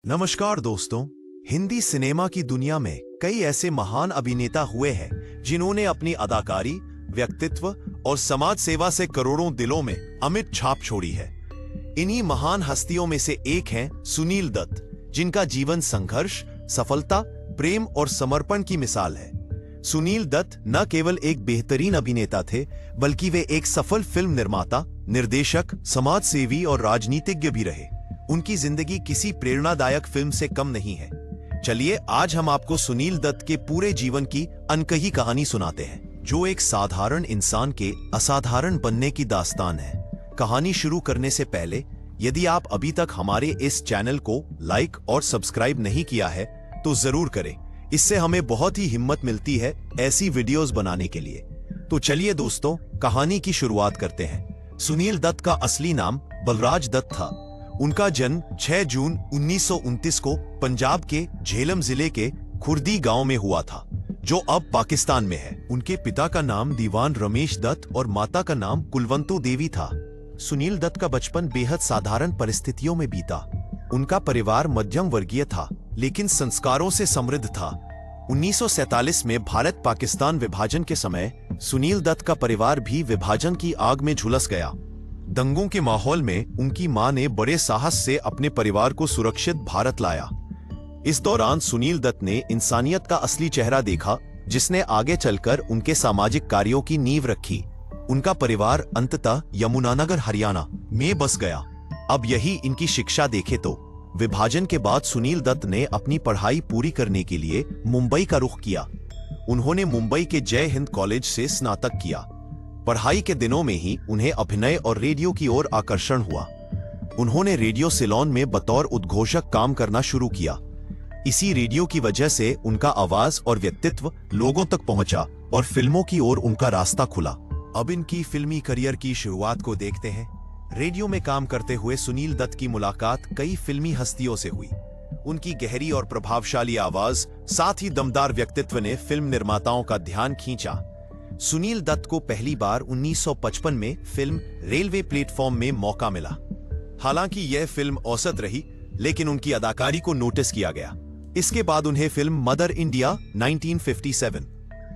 नमस्कार दोस्तों। हिंदी सिनेमा की दुनिया में कई ऐसे महान अभिनेता हुए हैं जिन्होंने अपनी अदाकारी, व्यक्तित्व और समाज सेवा से करोड़ों दिलों में अमिट छाप छोड़ी है। इन्हीं महान हस्तियों में से एक हैं सुनील दत्त, जिनका जीवन संघर्ष, सफलता, प्रेम और समर्पण की मिसाल है। सुनील दत्त न केवल एक बेहतरीन अभिनेता थे, बल्कि वे एक सफल फिल्म निर्माता, निर्देशक, समाजसेवी और राजनीतिज्ञ भी रहे। उनकी जिंदगी किसी प्रेरणादायक फिल्म से कम नहीं है। चलिए आज हम आपको सुनील दत्त के पूरे जीवन की अनकही कहानी सुनाते हैं, जो एक साधारण इंसान के असाधारण बनने की दास्तान है। कहानी शुरू करने से पहले यदि आप अभी तक हमारे इस चैनल को लाइक और सब्सक्राइब नहीं किया है तो जरूर करें। इससे हमें बहुत ही हिम्मत मिलती है ऐसी वीडियोस बनाने के लिए। तो चलिए दोस्तों, कहानी की शुरुआत करते हैं। सुनील दत्त का असली नाम बलराज दत्त था। उनका जन्म 6 जून 1929 को पंजाब के झेलम जिले के खुर्दी गांव में हुआ था, जो अब पाकिस्तान में है। उनके पिता का नाम दीवान रमेश दत्त और माता का नाम कुलवंतु देवी था। सुनील दत्त का बचपन बेहद साधारण परिस्थितियों में बीता। उनका परिवार मध्यम वर्गीय था, लेकिन संस्कारों से समृद्ध था। 1947 में भारत पाकिस्तान विभाजन के समय सुनील दत्त का परिवार भी विभाजन की आग में झुलस गया। दंगों के माहौल में उनकी मां ने बड़े साहस से अपने परिवार को सुरक्षित भारत लाया। इस दौरान सुनील दत्त ने इंसानियत का असली चेहरा देखा, जिसने आगे चलकर उनके सामाजिक कार्यों की नींव रखी। उनका परिवार अंततः यमुनानगर हरियाणा में बस गया। अब यही इनकी शिक्षा देखे तो विभाजन के बाद सुनील दत्त ने अपनी पढ़ाई पूरी करने के लिए मुंबई का रुख किया। उन्होंने मुंबई के जय हिंद कॉलेज से स्नातक किया। पढ़ाई के दिनों में ही उन्हें अभिनय और रेडियो की ओर आकर्षण हुआ। उन्होंने रेडियो सिलोन में बतौर उद्घोषक काम करना शुरू किया। इसी रेडियो की वजह से उनका आवाज और व्यक्तित्व लोगों तक पहुंचा और फिल्मों की ओर उनका रास्ता खुला। अब इनकी फिल्मी करियर की शुरुआत को देखते हैं। रेडियो में काम करते हुए सुनील दत्त की मुलाकात कई फिल्मी हस्तियों से हुई। उनकी गहरी और प्रभावशाली आवाज, साथ ही दमदार व्यक्तित्व ने फिल्म निर्माताओं का ध्यान खींचा। सुनील दत्त को पहली बार 1955 में फिल्म रेलवे प्लेटफॉर्म में मौका मिला। हालांकि यह फिल्म औसत रही, लेकिन उनकी अदाकारी को नोटिस किया गया। इसके बाद उन्हें फिल्म मदर इंडिया 1957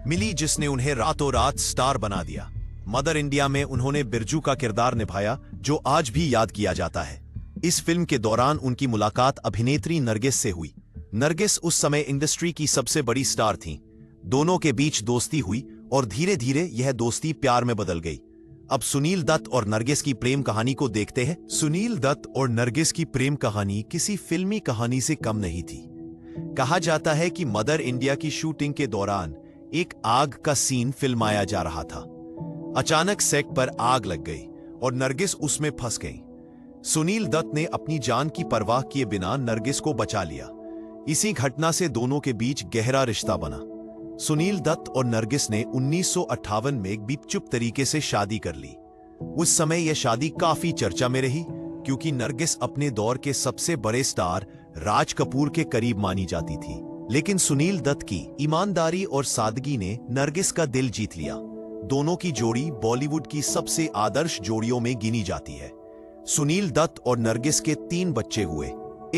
मिली, जिसने उन्हें रातों रात स्टार बना दिया। मदर इंडिया में उन्होंने बिरजू का किरदार निभाया, जो आज भी याद किया जाता है। इस फिल्म के दौरान उनकी मुलाकात अभिनेत्री नरगिस से हुई। नरगिस उस समय इंडस्ट्री की सबसे बड़ी स्टार थीं। दोनों के बीच दोस्ती हुई और धीरे धीरे यह दोस्ती प्यार में बदल गई। अब सुनील दत्त और नरगिस की प्रेम कहानी को देखते हैं। सुनील दत्त और नरगिस की प्रेम कहानी किसी फिल्मी कहानी से कम नहीं थी। कहा जाता है कि मदर इंडिया की शूटिंग के दौरान एक आग का सीन फिल्माया जा रहा था। अचानक सेट पर आग लग गई और नरगिस उसमें फंस गई। सुनील दत्त ने अपनी जान की परवाह किए बिना नरगिस को बचा लिया। इसी घटना से दोनों के बीच गहरा रिश्ता बना। सुनील दत्त और नरगिस ने 1958 में गुपचुप तरीके से शादी कर ली। उस समय यह शादी काफी चर्चा में रही, क्योंकि नरगिस अपने दौर के सबसे बड़े स्टार राज कपूर के करीब मानी जाती थी। लेकिन सुनील दत्त की ईमानदारी और सादगी ने नरगिस का दिल जीत लिया। दोनों की जोड़ी बॉलीवुड की सबसे आदर्श जोड़ियों में गिनी जाती है। सुनील दत्त और नरगिस के 3 बच्चे हुए।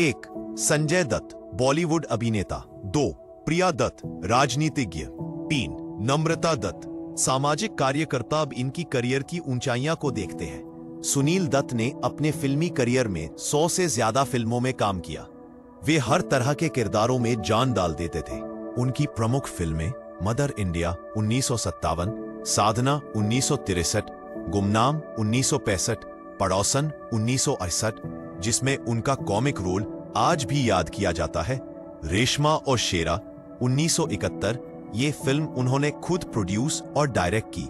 1 संजय दत्त, बॉलीवुड अभिनेता। 2 प्रिया दत्त, राजनीतिज्ञ। 3 नम्रता दत्त, सामाजिक कार्यकर्ता। अब इनकी करियर की ऊंचाइयां को देखते हैं। सुनील दत्त ने अपने फिल्मी करियर में 100 से ज्यादा फिल्मों में काम किया। वे हर तरह के किरदारों में जान डाल देते थे। उनकी प्रमुख फिल्में मदर इंडिया 1957, साधना 1963, गुमनाम 1965, पड़ोसन 1968, जिसमें उनका कॉमिक रोल आज भी याद किया जाता है, रेशमा और शेरा 1971। ये फिल्म उन्होंने खुद प्रोड्यूस और डायरेक्ट की।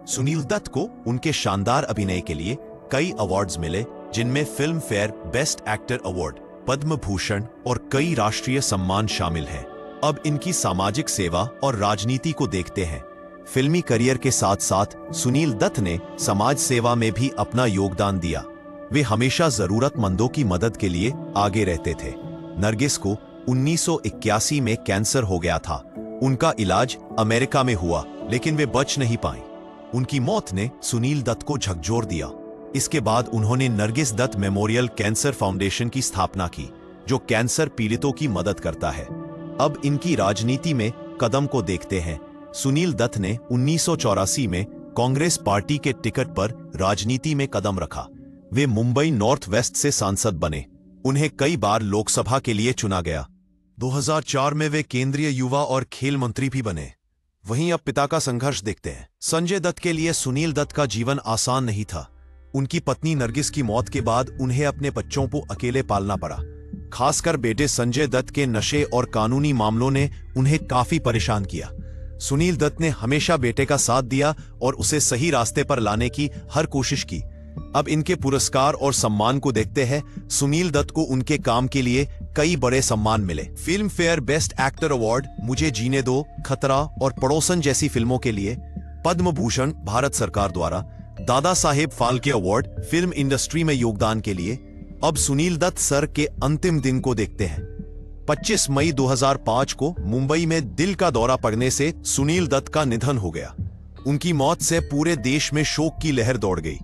सुनील दत्त को उनके शानदार अभिनय के लिए कई अवार्ड्स मिले, जिनमें Filmfare best actor award, Padma Bhushan और कई राष्ट्रीय सम्मान शामिल हैं। अब इनकी सामाजिक सेवा और राजनीति को देखते हैं। फिल्मी करियर के साथ साथ सुनील दत्त ने समाज सेवा में भी अपना योगदान दिया। वे हमेशा जरूरतमंदों की मदद के लिए आगे रहते थे। नरगिस को 1981 में कैंसर हो गया था। उनका इलाज अमेरिका में हुआ, लेकिन वे बच नहीं पाई। उनकी मौत ने सुनील दत्त को झकझोर दिया। इसके बाद उन्होंने Nargis Dutt memorial cancer foundation की स्थापना की, जो कैंसर पीड़ितों की मदद करता है। अब इनकी राजनीति में कदम को देखते हैं। सुनील दत्त ने 1984 में कांग्रेस पार्टी के टिकट पर राजनीति में कदम रखा। वे मुंबई नॉर्थ वेस्ट से सांसद बने। उन्हें कई बार लोकसभा के लिए चुना गया। 2004 में वे केंद्रीय युवा और खेल मंत्री भी बने। वहीं अब पिता का संघर्ष देखते हैं। संजय दत्त के लिए सुनील दत्त का जीवन आसान नहीं था। उनकी पत्नी नरगिस की मौत के बाद उन्हें अपने बच्चों को अकेले पालना पड़ा। खासकर बेटे संजय दत्त के नशे और कानूनी मामलों ने उन्हें काफी परेशान किया। सुनील दत्त ने हमेशा बेटे का साथ दिया और उसे सही रास्ते पर लाने की हर कोशिश की। अब इनके पुरस्कार और सम्मान को देखते हैं सुनील दत्त को उनके काम के लिए कई बड़े सम्मान मिले। Film fair best actor award, मुझे जीने दो, खतरा और पड़ोसन जैसी फिल्मों के लिए, पद्म भूषण भारत सरकार द्वारा, Dada Saheb Phalke award film industry में योगदान के लिए। अब सुनील दत्त सर के अंतिम दिन को देखते हैं। 25 मई 2005 को मुंबई में दिल का दौरा पड़ने से सुनील दत्त का निधन हो गया। उनकी मौत से पूरे देश में शोक की लहर दौड़ गई।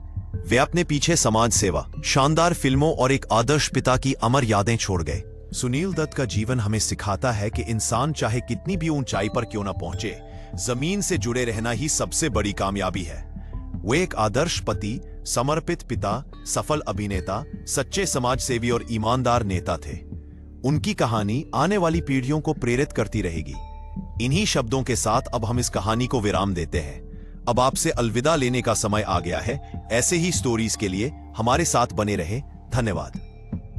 वे अपने पीछे समाज सेवा, शानदार फिल्मों और एक आदर्श पिता की अमर यादें छोड़ गए। सुनील दत्त का जीवन हमें सिखाता है कि इंसान चाहे कितनी भी ऊंचाई पर क्यों न पहुंचे, जमीन से जुड़े रहना ही सबसे बड़ी कामयाबी है। वे एक आदर्श पति, समर्पित पिता, सफल अभिनेता, सच्चे समाजसेवी और ईमानदार नेता थे। उनकी कहानी आने वाली पीढ़ियों को प्रेरित करती रहेगी। इन्हीं शब्दों के साथ अब हम इस कहानी को विराम देते हैं। अब आपसे अलविदा लेने का समय आ गया है। ऐसे ही स्टोरीज के लिए हमारे साथ बने रहे। धन्यवाद।